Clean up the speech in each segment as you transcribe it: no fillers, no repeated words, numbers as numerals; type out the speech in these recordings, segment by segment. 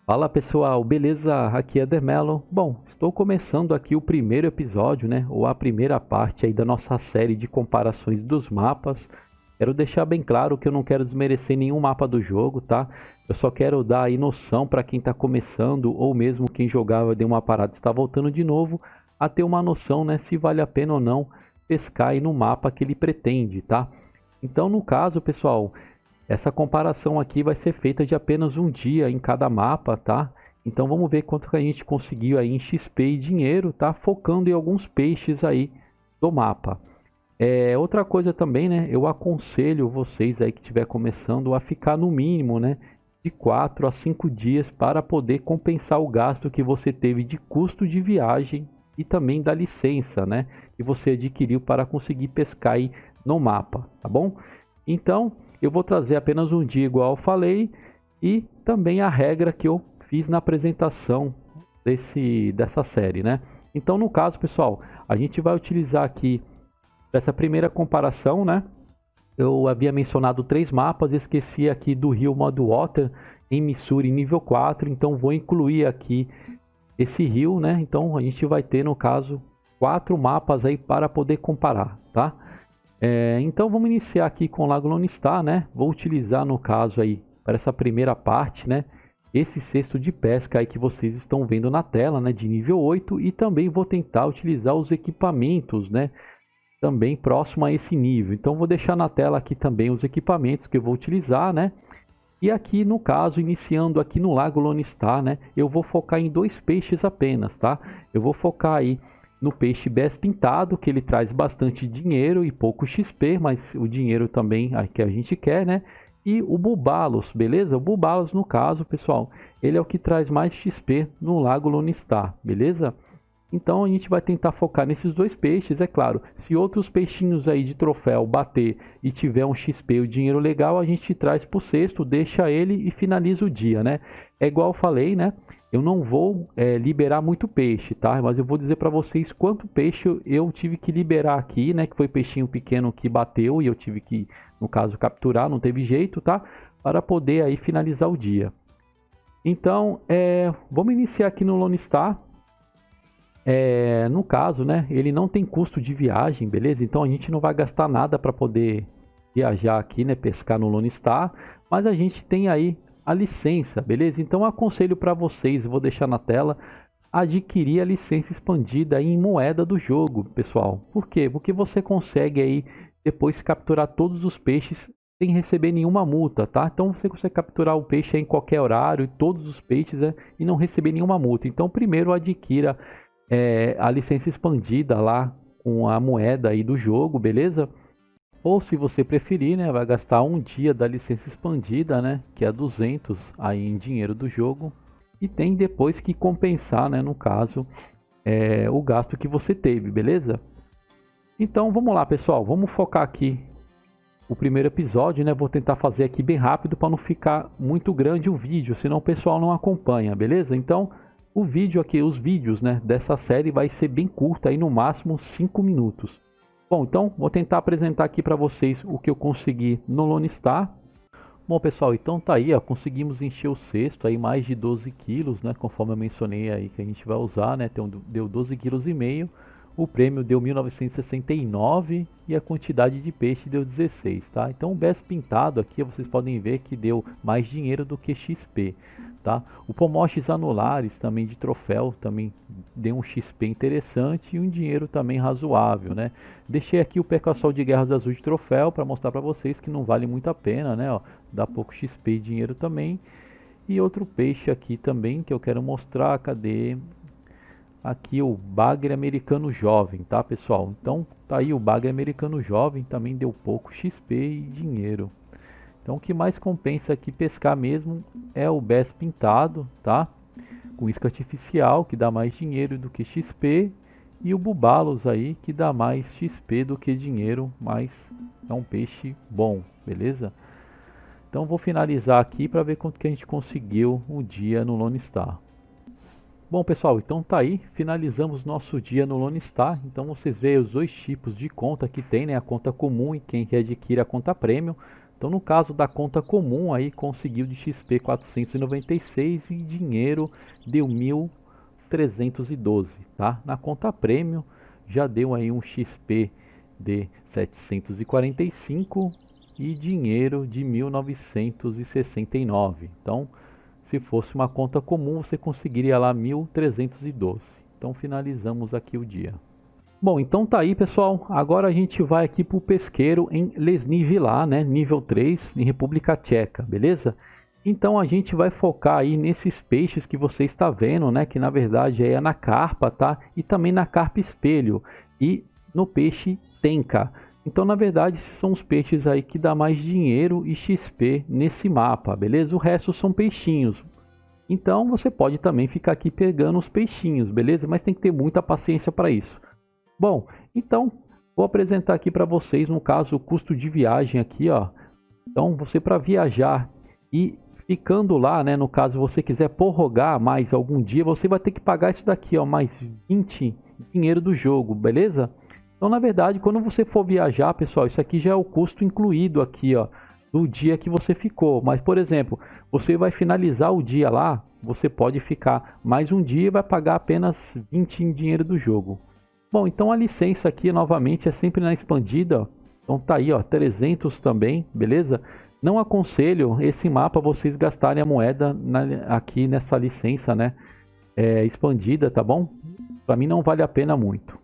Fala pessoal, beleza? Aqui é Dermelo. Bom, estou começando aqui o primeiro episódio, né? Ou a primeira parte aí da nossa série de comparações dos mapas. Quero deixar bem claro que eu não quero desmerecer nenhum mapa do jogo, tá? Eu só quero dar aí noção para quem está começando ou mesmo quem jogava deu uma parada e está voltando de novo, a ter uma noção, né? Se vale a pena ou não pescar aí no mapa que ele pretende, tá? Então, no caso, pessoal, essa comparação aqui vai ser feita de apenas um dia em cada mapa, tá? Então vamos ver quanto que a gente conseguiu aí em XP e dinheiro, tá? Focando em alguns peixes aí do mapa. Outra coisa também, né? Eu aconselho vocês aí que estiver começando a ficar no mínimo, né? De 4 a 5 dias para poder compensar o gasto que você teve de custo de viagem e também da licença, né? Que você adquiriu para conseguir pescar aí no mapa, tá bom? Então, eu vou trazer apenas um dia igual eu falei e também a regra que eu fiz na apresentação dessa série, né? Então, no caso, pessoal, a gente vai utilizar aqui essa primeira comparação, né? Eu havia mencionado 3 mapas, esqueci aqui do Rio Water em Missouri nível 4, então vou incluir aqui esse rio, né? Então a gente vai ter, no caso, 4 mapas aí para poder comparar, tá? Então vamos iniciar aqui com o Lago Lone Star, né? Vou utilizar no caso aí para essa primeira parte, né? Esse cesto de pesca aí que vocês estão vendo na tela, né? De nível 8 e também vou tentar utilizar os equipamentos, né? Também próximo a esse nível. Então vou deixar na tela aqui também os equipamentos que eu vou utilizar, né? E aqui no caso, iniciando aqui no Lago Lone Star, né? Eu vou focar em 2 peixes apenas, tá? Eu vou focar aí no peixe Bass Pintado, que ele traz bastante dinheiro e pouco XP, mas o dinheiro também é que a gente quer, né? E o Bubalos, beleza? O Bubalos, no caso, pessoal, ele é o que traz mais XP no Lago Lone Star, beleza? Então a gente vai tentar focar nesses 2 peixes, é claro. Se outros peixinhos aí de troféu bater e tiver um XP, o dinheiro legal, a gente traz para o cesto, deixa ele e finaliza o dia, né? É igual eu falei, né? Eu não vou liberar muito peixe, tá? Mas eu vou dizer para vocês quanto peixe eu tive que liberar aqui, né? Que foi peixinho pequeno que bateu e eu tive que, no caso, capturar, não teve jeito, tá? Para poder aí finalizar o dia. Então, vamos iniciar aqui no Lone Star. No caso, né, ele não tem custo de viagem, beleza? Então a gente não vai gastar nada para poder viajar aqui, né, pescar no Lone Star, mas a gente tem aí a licença, beleza? Então eu aconselho para vocês, vou deixar na tela, adquirir a licença expandida em moeda do jogo, pessoal. Por quê? Porque você consegue aí depois capturar todos os peixes sem receber nenhuma multa, tá? Então você consegue capturar o peixe em qualquer horário, todos os peixes, e não receber nenhuma multa. Então primeiro adquira a licença expandida lá com a moeda aí do jogo, beleza? Ou se você preferir, né, vai gastar um dia da licença expandida, né, que é 200 aí em dinheiro do jogo. E tem depois que compensar, né, no caso, o gasto que você teve, beleza? Então vamos lá, pessoal, vamos focar aqui o primeiro episódio, né? Vou tentar fazer aqui bem rápido para não ficar muito grande o vídeo, senão o pessoal não acompanha, beleza? Então o vídeo aqui, os vídeos, né, dessa série vai ser bem curto, aí no máximo 5 minutos. Bom, então vou tentar apresentar aqui para vocês o que eu consegui no Lone Star. Bom, pessoal, então tá aí, ó, conseguimos encher o cesto aí mais de 12 quilos, né, conforme eu mencionei aí que a gente vai usar, né, deu 12,5 kg. O prêmio deu 1969 e a quantidade de peixe deu 16, tá? Então o Bass Pintado aqui vocês podem ver que deu mais dinheiro do que XP, tá? O Pomoches Anulares também de troféu também deu um XP interessante e um dinheiro também razoável, né? Deixei aqui o Percassol de Guerras Azul de troféu para mostrar para vocês que não vale muito a pena, né? Ó, dá pouco XP e dinheiro também. E outro peixe aqui também que eu quero mostrar, cadê? Aqui o bagre americano jovem, tá pessoal? Então tá aí o bagre americano jovem, também deu pouco XP e dinheiro. Então o que mais compensa aqui pescar mesmo é o bass pintado, tá? Com isca artificial, que dá mais dinheiro do que XP, e o bubalos aí, que dá mais XP do que dinheiro, mas é um peixe bom, beleza? Então vou finalizar aqui para ver quanto que a gente conseguiu um dia no Lone Star. Bom pessoal, então tá aí, finalizamos nosso dia no Lone Star. Então vocês veem os 2 tipos de conta que tem, né? A conta comum e quem adquire a conta premium. Então no caso da conta comum aí conseguiu de XP 496 e dinheiro deu 1.312, tá? Na conta Premium já deu aí um XP de 745 e dinheiro de 1969. Então, se fosse uma conta comum, você conseguiria lá 1.312. Então, finalizamos aqui o dia. Bom, então tá aí, pessoal. Agora a gente vai aqui para o pesqueiro em Lesny Vilar, né? Nível 3, em República Tcheca, beleza? Então a gente vai focar aí nesses peixes que você está vendo, né? Que na verdade é na carpa, tá? E também na carpa espelho e no peixe tenca. Então na verdade esses são os peixes aí que dá mais dinheiro e XP nesse mapa, beleza? O resto são peixinhos. Então você pode também ficar aqui pegando os peixinhos, beleza? Mas tem que ter muita paciência para isso. Bom, então vou apresentar aqui para vocês, no caso, o custo de viagem aqui, ó. Então, você para viajar e ficando lá, né, no caso, você quiser prorrogar mais algum dia, você vai ter que pagar isso daqui, ó, mais 20 dinheiro do jogo, beleza? Então, na verdade, quando você for viajar, pessoal, isso aqui já é o custo incluído aqui, ó, do dia que você ficou. Mas, por exemplo, você vai finalizar o dia lá, você pode ficar mais um dia e vai pagar apenas 20 em dinheiro do jogo. Bom, então a licença aqui novamente é sempre na expandida, ó. Então tá aí, ó, 300 também, beleza? Não aconselho esse mapa vocês gastarem a moeda aqui nessa licença, né? Expandida, tá bom? Para mim não vale a pena muito.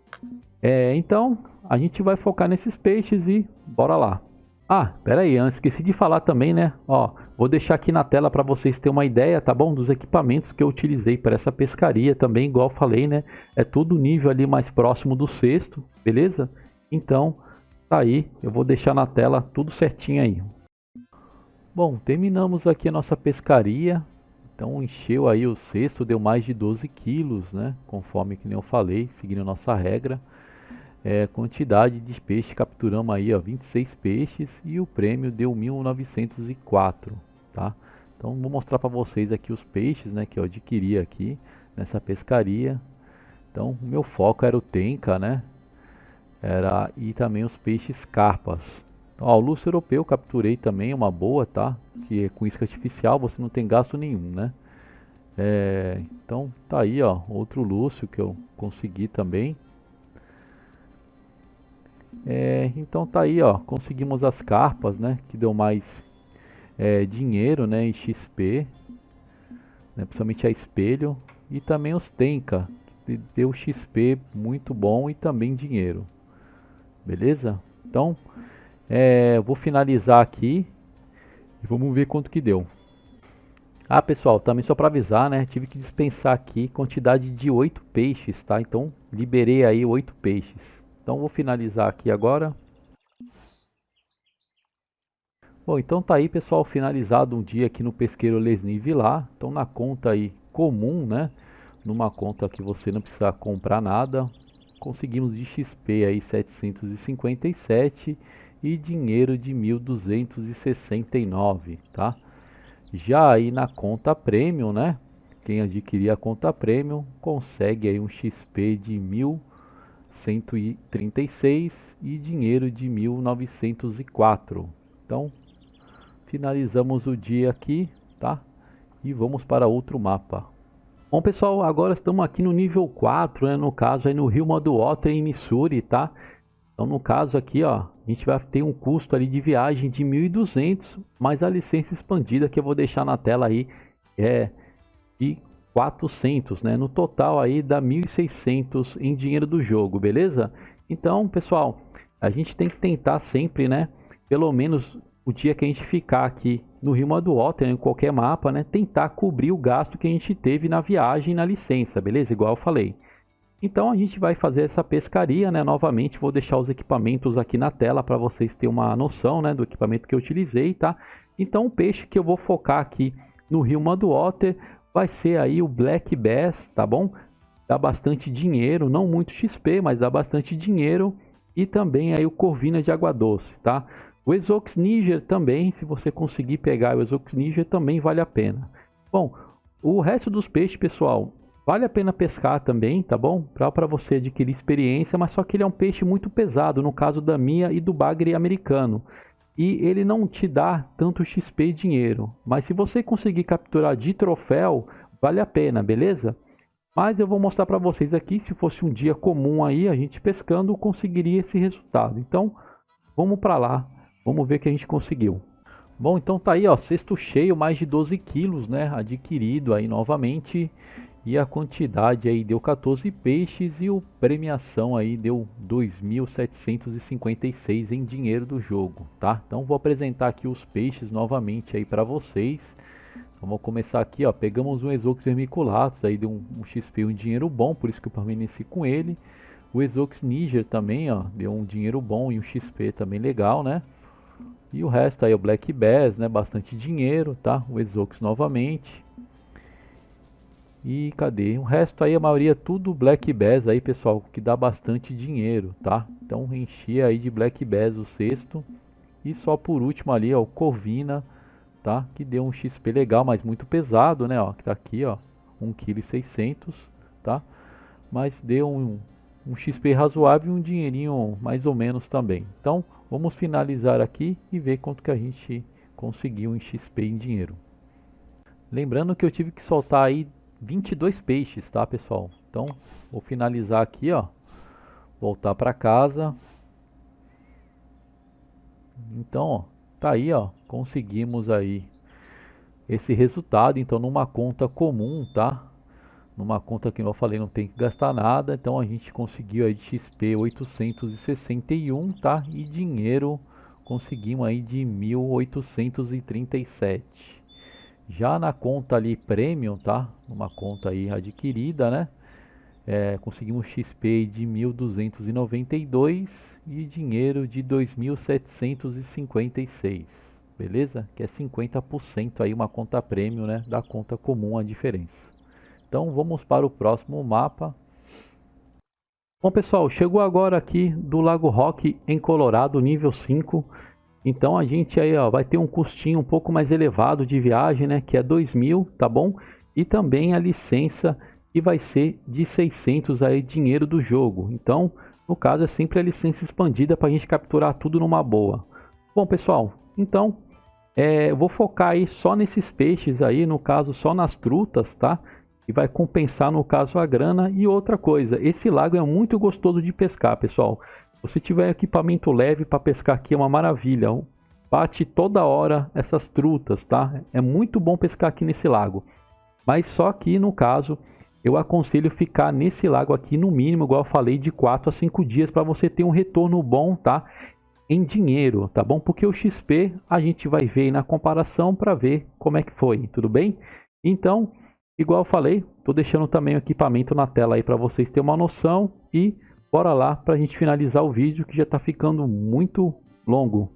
Então a gente vai focar nesses peixes e bora lá. Ah, pera aí, antes esqueci de falar também, né? Ó, vou deixar aqui na tela para vocês terem uma ideia, tá bom? Dos equipamentos que eu utilizei para essa pescaria também, igual eu falei, né? É tudo nível ali mais próximo do sexto, beleza? Então, tá aí, eu vou deixar na tela tudo certinho aí. Bom, terminamos aqui a nossa pescaria. Então, encheu aí o cesto, deu mais de 12 quilos, né? Conforme que nem eu falei, seguindo a nossa regra. Quantidade de peixe, capturamos aí, ó, 26 peixes e o prêmio deu 1904, tá? Então vou mostrar para vocês aqui os peixes, né, que eu adquiri aqui nessa pescaria. Então o meu foco era o tenca, né? E também os peixes carpas. Então, ó, o lúcio europeu capturei também, uma boa, tá? Que é com isca artificial, você não tem gasto nenhum, né? Então tá aí, ó, outro lúcio que eu consegui também. Então tá aí, ó, conseguimos as carpas, né, que deu mais dinheiro, né, em XP, né, principalmente a espelho, e também os tenka, que deu XP muito bom e também dinheiro, beleza? Então, vou finalizar aqui e vamos ver quanto que deu. Ah, pessoal, também só para avisar, né, tive que dispensar aqui quantidade de 8 peixes, tá? Então, liberei aí 8 peixes. Então vou finalizar aqui agora. Bom, então tá aí, pessoal, finalizado um dia aqui no pesqueiro Lesny Vilar. Então na conta aí comum, né? Numa conta que você não precisa comprar nada, conseguimos de XP aí 757 e dinheiro de 1.269, tá? Já aí na conta Premium, né? Quem adquirir a conta Premium consegue aí um XP de 1.136 e dinheiro de 1904. Então, finalizamos o dia aqui, tá? E vamos para outro mapa. Bom, pessoal, agora estamos aqui no nível 4, né? No caso aí no Rio Water em Missouri, tá? Então, no caso aqui, ó, a gente vai ter um custo ali de viagem de 1.200, mais a licença expandida que eu vou deixar na tela aí, de 400, né? No total aí dá 1.600 em dinheiro do jogo, beleza? Então, pessoal, a gente tem que tentar sempre, né? Pelo menos o dia que a gente ficar aqui no Rio Water, em qualquer mapa, né? Tentar cobrir o gasto que a gente teve na viagem e na licença, beleza? Igual eu falei. Então a gente vai fazer essa pescaria, né? Novamente vou deixar os equipamentos aqui na tela para vocês terem uma noção, né? Do equipamento que eu utilizei, tá? Então o peixe que eu vou focar aqui no Rio Water vai ser aí o Black Bass, tá bom? Dá bastante dinheiro, não muito XP, mas dá bastante dinheiro. E também aí o Corvina de água doce, tá? O Exox Niger também, se você conseguir pegar o Exox Niger, também vale a pena. Bom, o resto dos peixes, pessoal, vale a pena pescar também, tá bom? Para você adquirir experiência, mas só que ele é um peixe muito pesado, no caso da minha e do bagre americano. e ele não te dá tanto XP e dinheiro. Mas se você conseguir capturar de troféu, vale a pena, beleza? Mas eu vou mostrar para vocês aqui, se fosse um dia comum aí, a gente pescando, conseguiria esse resultado. Então, vamos para lá, vamos ver o que a gente conseguiu. Bom, então tá aí, ó, cesto cheio, mais de 12 quilos, né, adquirido aí novamente. E a quantidade aí deu 14 peixes e o premiação aí deu 2.756 em dinheiro do jogo, tá? Então vou apresentar aqui os peixes novamente aí para vocês. Vamos começar aqui, ó, pegamos um Exox vermiculatus, aí deu um XP, um dinheiro bom, por isso que eu permaneci com ele. O Exox Niger também, ó, deu um dinheiro bom e um XP também legal, né? E o resto aí, o Black Bass, né, bastante dinheiro, tá? O Exox novamente. E cadê? O resto aí, a maioria tudo Black Bass aí, pessoal, que dá bastante dinheiro, tá? Então enchi aí de Black Bass o cesto. E só por último ali, ó, o Corvina, tá? Que deu um XP legal, mas muito pesado, né, ó, que tá aqui, ó, 1,6 kg, tá? Mas deu um XP razoável e um dinheirinho mais ou menos também. Então, vamos finalizar aqui e ver quanto que a gente conseguiu em XP em dinheiro. Lembrando que eu tive que soltar aí 22 peixes, tá, pessoal? Então, vou finalizar aqui, ó. Voltar para casa. Então, ó, tá aí, ó. Conseguimos aí esse resultado. Então, numa conta comum, tá? Numa conta que eu falei, não tem que gastar nada. Então, a gente conseguiu aí de XP 861, tá? E dinheiro conseguimos aí de 1.837. Já na conta ali Premium, tá? Uma conta aí adquirida, né? Conseguimos XP de 1.292 e dinheiro de 2.756, beleza? Que é 50% aí uma conta Premium, né? Da conta comum a diferença. Então vamos para o próximo mapa. Bom pessoal, chegou agora aqui do Lago Rock em Colorado, nível 5. Então a gente aí, ó, vai ter um custinho um pouco mais elevado de viagem, né, que é 2.000, tá bom? E também a licença que vai ser de 600 aí dinheiro do jogo. Então, no caso é sempre a licença expandida para a gente capturar tudo numa boa. Bom pessoal, então eu vou focar aí só nesses peixes aí, no caso só nas trutas, tá? E vai compensar no caso a grana. E outra coisa, esse lago é muito gostoso de pescar, pessoal. Se você tiver equipamento leve para pescar aqui é uma maravilha. Bate toda hora essas trutas, tá? É muito bom pescar aqui nesse lago. Mas só que no caso eu aconselho ficar nesse lago aqui no mínimo, igual eu falei, de 4 a 5 dias para você ter um retorno bom, tá? Em dinheiro, tá bom? Porque o XP a gente vai ver aí na comparação para ver como é que foi, tudo bem? Então, igual eu falei, tô deixando também o equipamento na tela aí para vocês terem uma noção e bora lá para a gente finalizar o vídeo que já está ficando muito longo.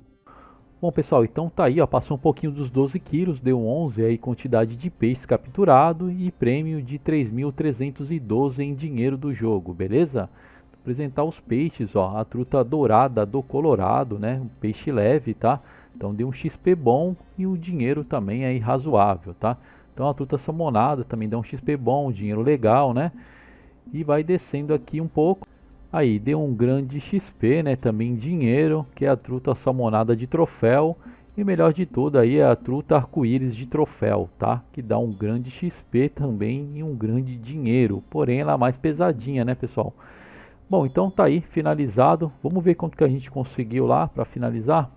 Bom pessoal, então tá aí, ó, passou um pouquinho dos 12 quilos, deu 11 aí quantidade de peixe capturado e prêmio de 3.312 em dinheiro do jogo, beleza? Vou apresentar os peixes, ó, a truta dourada do Colorado, né, um peixe leve, tá? Então deu um XP bom e o dinheiro também aí razoável, tá? Então a truta salmonada também dá um XP bom, um dinheiro legal, né? E vai descendo aqui um pouco. Aí deu um grande XP, né? Também dinheiro, que é a truta salmonada de troféu. E melhor de tudo aí é a truta arco-íris de troféu, tá? Que dá um grande XP também e um grande dinheiro. Porém ela é mais pesadinha, né, pessoal? Bom, então tá aí, finalizado. Vamos ver quanto que a gente conseguiu lá para finalizar.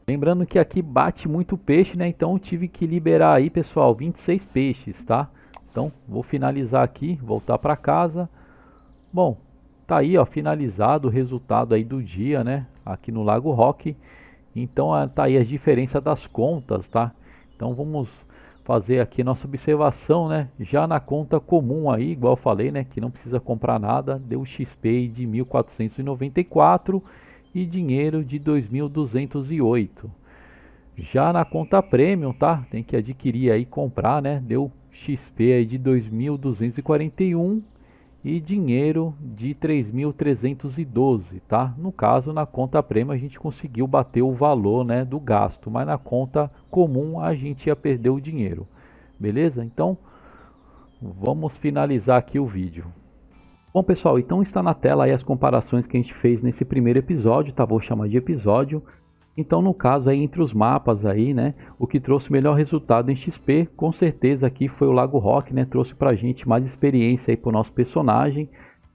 Lembrando que aqui bate muito peixe, né? Então eu tive que liberar aí, pessoal, 26 peixes, tá? Então vou finalizar aqui, voltar para casa. Bom, tá aí, ó, finalizado o resultado aí do dia, né? Aqui no Lago Rock. Então tá aí a diferença das contas, tá? Então vamos fazer aqui nossa observação, né? Já na conta comum aí, igual eu falei, né? Que não precisa comprar nada, deu XP de 1.494 e dinheiro de 2.208. Já na conta Premium, tá? Tem que adquirir aí, comprar, né? Deu XP aí de 2.241 e dinheiro de 3.312, tá? No caso, na conta Premium a gente conseguiu bater o valor, né, do gasto, mas na conta comum a gente ia perder o dinheiro. Beleza? Então, vamos finalizar aqui o vídeo. Bom, pessoal, então está na tela aí as comparações que a gente fez nesse primeiro episódio, tá? Vou chamar de episódio. Então, no caso aí, entre os mapas aí, né, o que trouxe melhor resultado em XP, com certeza aqui foi o Lago Rock, né, trouxe pra gente mais experiência aí pro nosso personagem,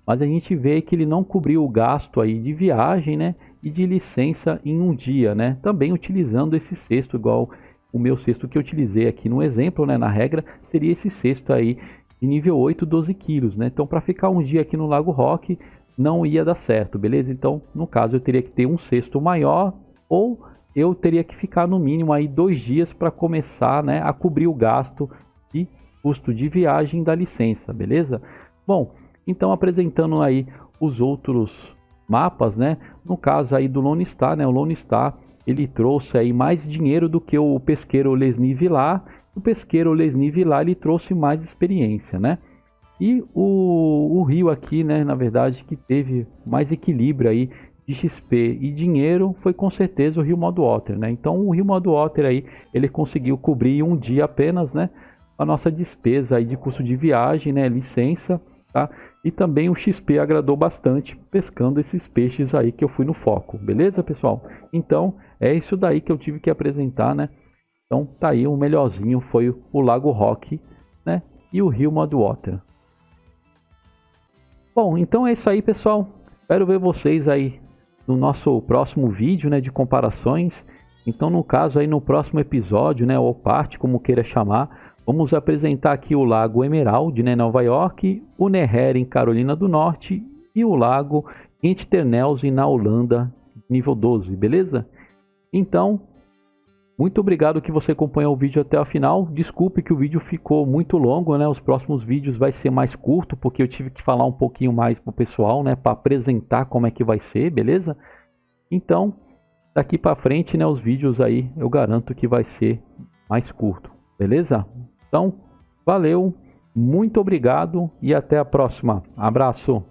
mas a gente vê que ele não cobriu o gasto aí de viagem, né, e de licença em um dia, né, também utilizando esse cesto, igual o meu cesto que eu utilizei aqui no exemplo, né, na regra, seria esse cesto aí de nível 8, 12 quilos, né, então para ficar um dia aqui no Lago Rock não ia dar certo, beleza? Então, no caso, eu teria que ter um cesto maior, ou eu teria que ficar no mínimo aí 2 dias para começar, né, a cobrir o gasto de custo de viagem da licença, beleza? Bom, então apresentando aí os outros mapas, né? No caso aí do Lone Star, né? O Lone Star ele trouxe aí mais dinheiro do que o pesqueiro Lesni Vilar. O pesqueiro Lesni Vilar ele trouxe mais experiência, né? E o rio aqui, né? Na verdade, que teve mais equilíbrio aí de XP e dinheiro foi com certeza o Rio Mudwater, né? Então o Rio Mudwater aí ele conseguiu cobrir um dia apenas, né? A nossa despesa aí de custo de viagem, né? Licença, tá? E também o XP agradou bastante pescando esses peixes aí que eu fui no foco, beleza, pessoal? Então é isso daí que eu tive que apresentar, né? Então tá aí o melhorzinho foi o Lago Rock, né? E o Rio Mudwater. Bom, então é isso aí, pessoal. Espero ver vocês aí no nosso próximo vídeo, né, de comparações. Então, no caso aí no próximo episódio, né, ou parte, como queira chamar, vamos apresentar aqui o Lago Emerald, né, Nova York, o Neher em Carolina do Norte e o Lago Internelze na Holanda, nível 12, beleza? Então, muito obrigado que você acompanhou o vídeo até o final. Desculpe que o vídeo ficou muito longo, né? Os próximos vídeos vai ser mais curto, porque eu tive que falar um pouquinho mais pro pessoal, né? Para apresentar como é que vai ser, beleza? Então, daqui para frente, né? Os vídeos aí eu garanto que vai ser mais curto, beleza? Então, valeu, muito obrigado e até a próxima. Abraço!